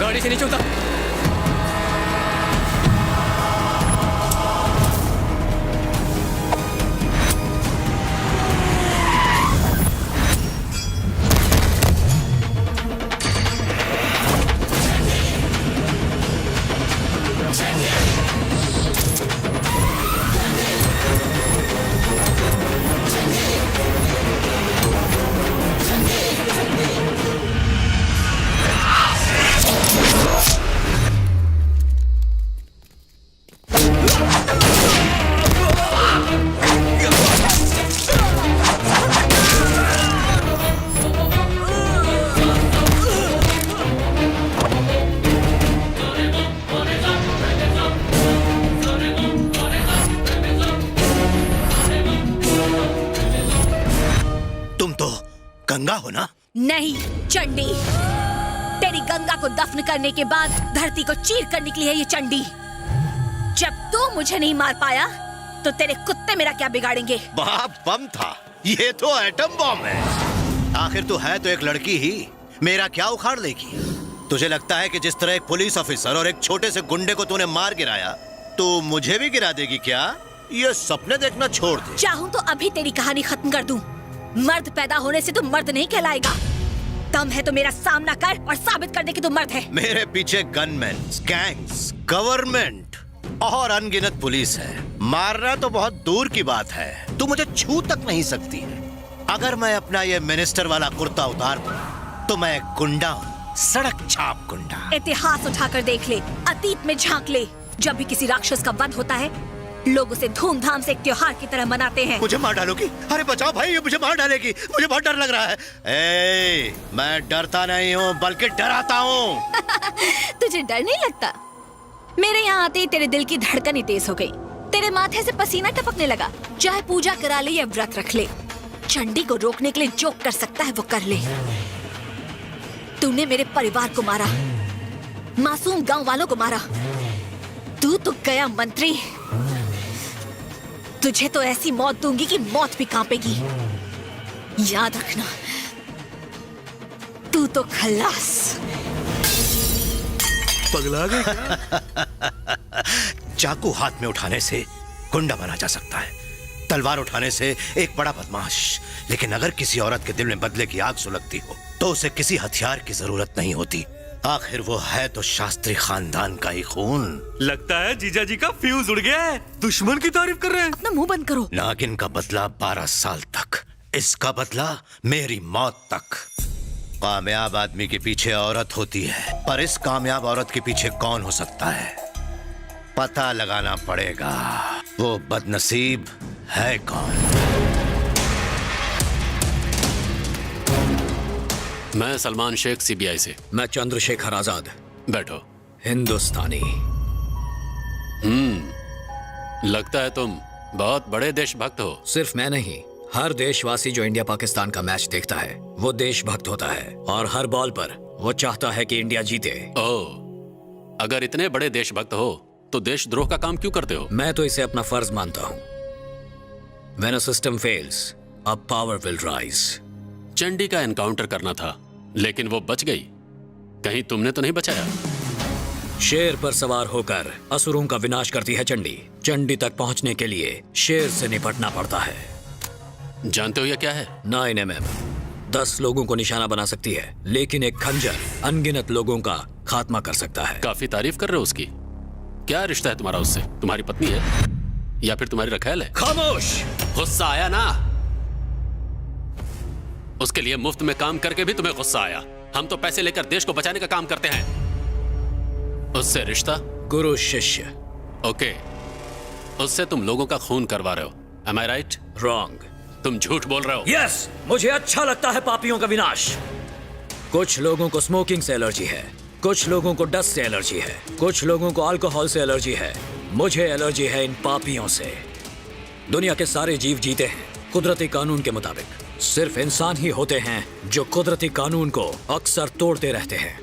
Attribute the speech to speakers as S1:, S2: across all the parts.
S1: गाड़ी से नीचे उतर।
S2: गंगा हो ना?
S3: नहीं चंडी। तेरी गंगा को दफन करने के बाद धरती को चीर कर निकली है ये चंडी। जब तू मुझे नहीं मार पाया तो तेरे कुत्ते मेरा क्या बिगाड़ेंगे?
S2: वहाँ बम था, ये तो एटम बम है। आखिर तू है तो एक लड़की ही, मेरा क्या उखाड़ लेगी? तुझे लगता है कि जिस तरह एक पुलिस ऑफिसर और एक छोटे से गुंडे को तूने मार गिराया, तो मुझे भी गिरा देगी क्या? ये सपने देखना छोड़ दे।
S3: चाहूं तो अभी तेरी कहानी खत्म कर दूं। मर्द पैदा होने से तू मर्द नहीं कहलाएगा। दम है तो मेरा सामना कर और साबित कर दे कि तू मर्द है।
S2: मेरे पीछे गनमैन, गैंग्स, गवर्नमेंट और अनगिनत पुलिस है। मारना तो बहुत दूर की बात है, तू मुझे छू तक नहीं सकती है। अगर मैं अपना ये मिनिस्टर वाला कुर्ता उतार दूं, तो मैं एक गुंडा हूँ, सड़क छाप गुंडा।
S3: इतिहास उठाकर देख ले, अतीत में झांक ले। जब भी किसी राक्षस का वध होता है, लोग उसे धूमधाम से एक त्योहार की तरह मनाते हैं।
S2: मुझे मार डालोगी? अरे बचाओ भाई, ये मुझे मार डालेगी, मुझे बहुत डर लग रहा है। मैं डरता नहीं हूँ बल्कि डराता हूँ।
S3: तुझे डर नहीं लगता? मेरे यहाँ आते ही तेरे दिल की धड़कन ही तेज हो गई, तेरे माथे से पसीना टपकने लगा। चाहे पूजा करा ले या व्रत रख ले, चंडी को रोकने के लिए जो कर सकता है वो कर ले। तूने मेरे परिवार को मारा, मासूम गांव वालों को मारा। तू तो गया मंत्री। तुझे तो ऐसी मौत दूंगी कि मौत भी कांपेगी। याद रखना, तू तो खल्लास।
S2: पगला गई क्या? चाकू हाथ में उठाने से गुंडा बना जा सकता है, तलवार उठाने से एक बड़ा बदमाश। लेकिन अगर किसी औरत के दिल में बदले की आग सुलगती हो, तो उसे किसी हथियार की जरूरत नहीं होती। आखिर वो है तो शास्त्री खानदान का ही खून।
S4: लगता है जीजा जी का फ्यूज उड़ गया है, दुश्मन की तारीफ कर रहे हैं।
S3: अपना मुंह बंद करो।
S2: नागिन का बदला 12 साल तक, इसका बदला मेरी मौत तक। कामयाब आदमी के पीछे औरत होती है, पर इस कामयाब औरत के पीछे कौन हो सकता है, पता लगाना पड़ेगा। वो बदनसीब है कौन?
S5: मैं सलमान शेख, सीबीआई से।
S1: मैं चंद्रशेखर आजाद,
S5: बैठो।
S1: हिंदुस्तानी।
S5: लगता है तुम बहुत बड़े देशभक्त हो।
S1: सिर्फ मैं नहीं, हर देशवासी जो इंडिया पाकिस्तान का मैच देखता है वो देशभक्त होता है, और हर बॉल पर वो चाहता है कि इंडिया जीते।
S5: ओह, अगर इतने बड़े देशभक्त हो तो देशद्रोह का काम क्यों करते हो?
S1: मैं तो इसे अपना फर्ज मानता हूँ। When a system fails, a power will rise.
S5: Chandi का एनकाउंटर करना था, लेकिन वो बच गई। कहीं तुमने तो नहीं बचाया?
S1: शेर पर सवार होकर असुरों का विनाश करती है चंडी। चंडी तक पहुंचने के लिए शेर से निपटना पड़ता है।
S5: जानते हो यह क्या है?
S1: 9 mm 10 लोगों को निशाना बना सकती है, लेकिन एक खंजर अनगिनत लोगों का खात्मा कर सकता है।
S5: काफी तारीफ कर रहे हो उसकी। क्या रिश्ता है तुम्हारा उससे? तुम्हारी पत्नी है या फिर तुम्हारी रखैल है?
S1: खामोश!
S5: गुस्सा आया ना? उसके लिए मुफ्त में काम करके भी तुम्हें गुस्सा आया। हम तो पैसे लेकर देश को बचाने का काम करते हैं। उससे रिश्ता?
S1: गुरु शिष्य।
S5: ओके, उससे तुम लोगों का खून करवा रहे हो। Am I right?
S1: रॉन्ग।
S5: तुम झूठ बोल रहे हो।
S1: यस, मुझे अच्छा लगता है पापियों का विनाश। कुछ लोगों को स्मोकिंग से एलर्जी है, कुछ लोगों को डस्ट से एलर्जी है, कुछ लोगों को अल्कोहल से एलर्जी है। मुझे एलर्जी है इन पापियों से। दुनिया के सारे जीव जीते हैं कुदरती कानून के मुताबिक। सिर्फ इंसान ही होते हैं जो कुदरती कानून को अक्सर तोड़ते रहते हैं।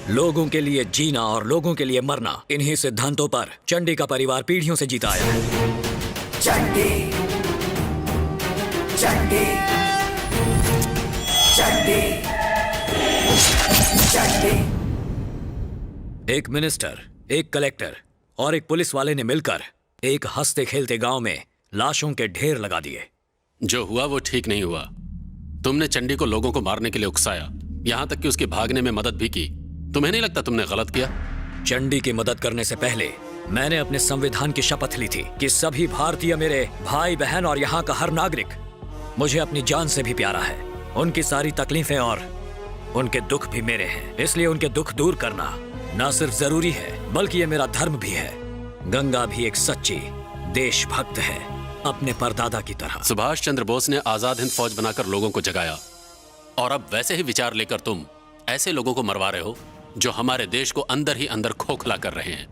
S1: लोगों के लिए जीना और लोगों के लिए मरना, इन्हीं सिद्धांतों पर चंडी का परिवार पीढ़ियों से जीता आया है।
S6: चंडी, चंडी, चंडी, चंडी,
S1: एक मिनिस्टर, एक कलेक्टर और एक पुलिस वाले ने मिलकर एक हंसते खेलते गांव में लाशों के ढेर लगा दिए।
S5: जो हुआ वो ठीक नहीं हुआ। तुमने चंडी को लोगों को मारने के लिए उकसाया, यहां तक कि उसके भागने में मदद भी की। तुम्हें नहीं लगता तुमने गलत किया?
S1: चंडी की मदद करने से पहले मैंने अपने संविधान की शपथ ली थी कि सभी भारतीय मेरे भाई बहन और यहाँ का हर नागरिक मुझे अपनी जान से भी प्यारा है। उनकी सारी तकलीफें और उनके दुख भी मेरे हैं, इसलिए उनके दुख दूर करना न सिर्फ जरूरी है बल्कि ये मेरा धर्म भी है। गंगा भी एक सच्ची देशभक्त है, अपने परदादा की तरह।
S5: सुभाष चंद्र बोस ने आजाद हिंद फौज बनाकर लोगों को जगाया, और अब वैसे ही विचार लेकर तुम ऐसे लोगों को मरवा रहे हो जो हमारे देश को अंदर ही अंदर खोखला कर रहे हैं।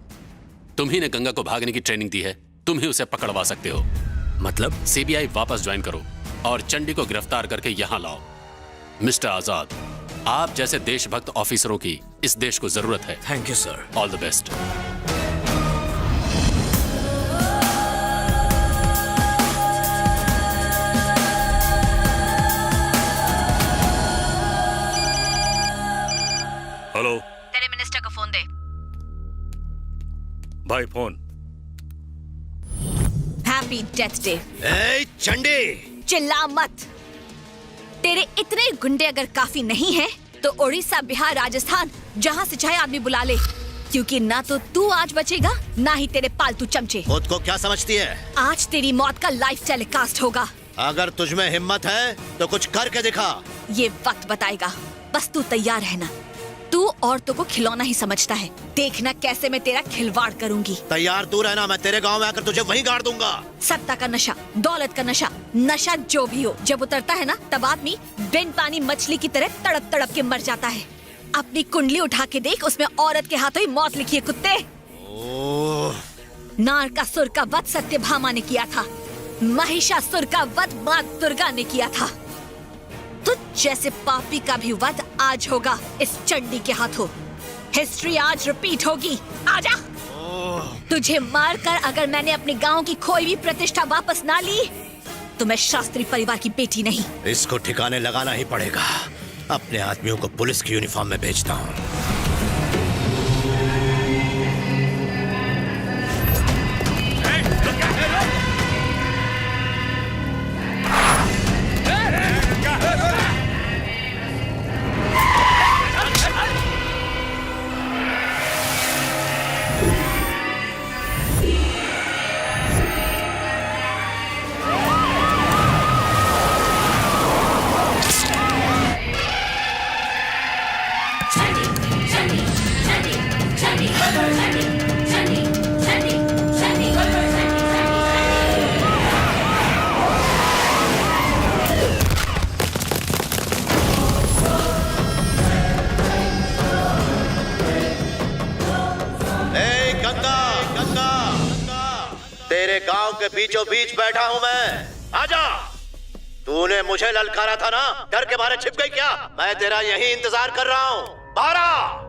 S5: तुम ही ने गंगा को भागने की ट्रेनिंग दी है, तुम ही उसे पकड़वा सकते हो।
S1: मतलब?
S5: सीबीआई वापस ज्वाइन करो और चंडी को गिरफ्तार करके यहां लाओ। मिस्टर आजाद, आप जैसे देशभक्त ऑफिसरों की इस देश को जरूरत है।
S1: Thank you sir.
S5: All the best.
S4: Hello
S3: तेरे मिनिस्टर को फोन दे।
S4: भाई फोन।
S3: Happy death day.
S2: ए चंडी,
S3: चिल्ला मत। तेरे इतने गुंडे अगर काफी नहीं हैं, तो उड़ीसा, बिहार, राजस्थान जहाँ से चाहे आदमी बुला ले, क्योंकि ना तो तू आज बचेगा ना ही तेरे पालतू चमचे।
S2: खुद को क्या समझती है?
S3: आज तेरी मौत का लाइव टेलीकास्ट होगा।
S2: अगर तुझमें हिम्मत है तो कुछ करके दिखा।
S3: ये वक्त बताएगा, बस तू तैयार रहना। तू औरतों को खिलौना ही समझता है, देखना कैसे मैं तेरा खिलवाड़ करूंगी।
S2: तैयार तू रहना, मैं तेरे गांव में आकर तुझे वहीं गाड़ दूंगा।
S3: सत्ता का नशा, दौलत का नशा, नशा जो भी हो, जब उतरता है ना, तब आदमी बिन पानी मछली की तरह तड़प तड़प के मर जाता है। अपनी कुंडली उठा के देख, उसमें औरत के हाथों ही मौत लिखी है, कुत्ते। नारकासुर का वध सत्यभामा ने किया था, महिषासुर का वध मां दुर्गा ने किया था। तुझ जैसे पापी का भी वध आज होगा इस चंडी के हाथों। हिस्ट्री आज रिपीट होगी। आजा। तुझे मारकर अगर मैंने अपने गांव की खोई हुई प्रतिष्ठा वापस ना ली, तो मैं शास्त्री परिवार की बेटी नहीं।
S2: इसको ठिकाने लगाना ही पड़ेगा। अपने आदमियों को पुलिस की यूनिफॉर्म में भेजता हूँ। तेरे गांव के बीचों बीच बैठा हूं मैं, आजा। तूने मुझे ललकारा था ना, डर के मारे छिप गई क्या? मैं तेरा यही इंतजार कर रहा हूं, बाहर आ।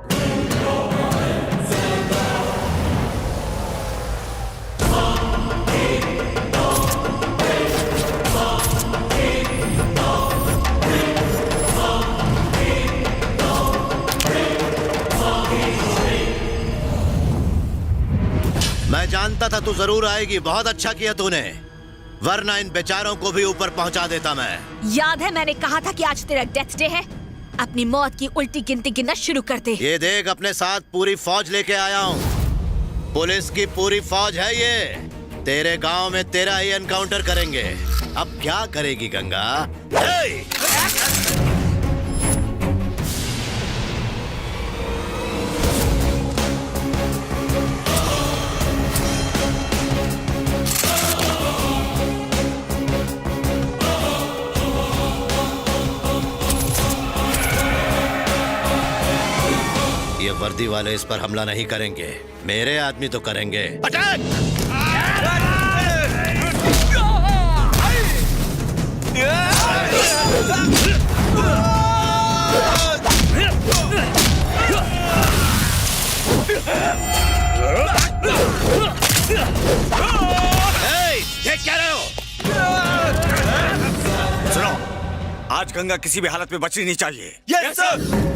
S2: मैं जानता था तू जरूर आएगी, बहुत अच्छा किया तूने, वरना इन बेचारों को भी ऊपर पहुंचा देता मैं।
S3: याद है मैंने कहा था कि आज तेरा डेथ डे है? अपनी मौत की उल्टी गिनती गिनना शुरू कर दे।
S2: ये देख, अपने साथ पूरी फौज लेके आया हूँ, पुलिस की पूरी फौज है ये। तेरे गांव में तेरा ही एनकाउंटर करेंगे। अब क्या करेगी गंगा? ये वर्दी वाले इस पर हमला नहीं करेंगे, मेरे आदमी तो करेंगे। अटैक! ये क्या रहे हो?
S4: सुनो, आज गंगा किसी भी हालत में बचनी नहीं चाहिए।
S6: Yes sir.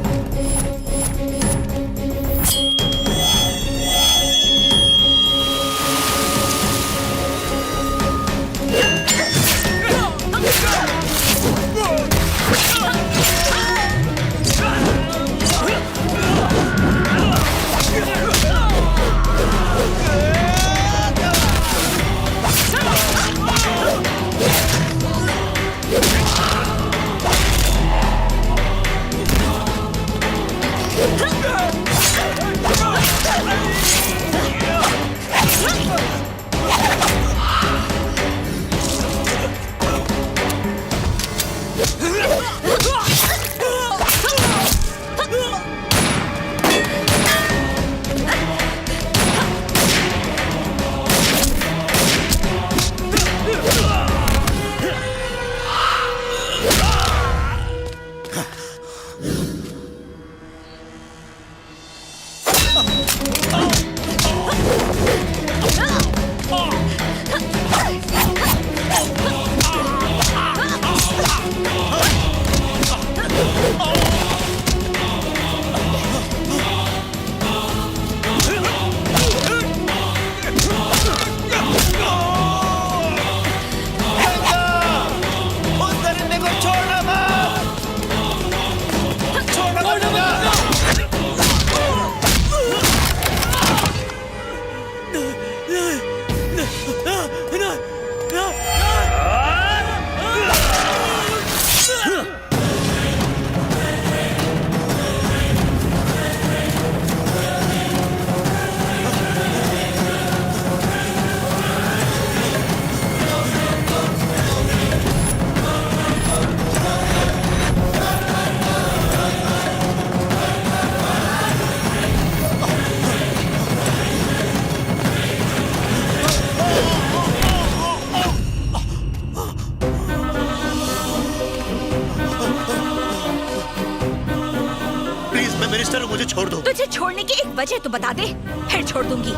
S2: मिनिस्टर, मुझे छोड़ दो।
S3: तुझे छोड़ने की एक वजह तो बता दे, फिर छोड़ दूंगी।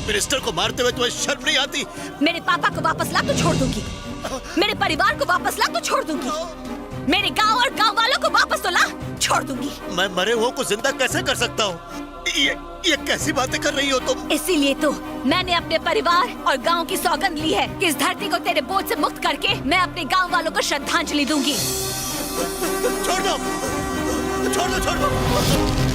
S2: मिनिस्टर को मारते हुए तुम्हें शर्म नहीं आती?
S3: मेरे पापा को वापस ला तो छोड़ दूंगी, मेरे परिवार को वापस ला तो छोड़ दूंगी, मेरे गांव और गांव वालों को वापस तो ला, छोड़ दूंगी।
S2: मैं मरे हुओं को जिंदा कैसे कर सकता हूँ? ये कैसी बातें कर रही हो तुम?
S3: इसीलिए तो मैंने अपने परिवार और गांव की सौगंध ली है कि इस धरती को तेरे बोझ से मुक्त करके मैं अपने गांव वालों को श्रद्धांजलि दूंगी।
S2: छोड़ दो, छोड़ दो, छोड़ दो।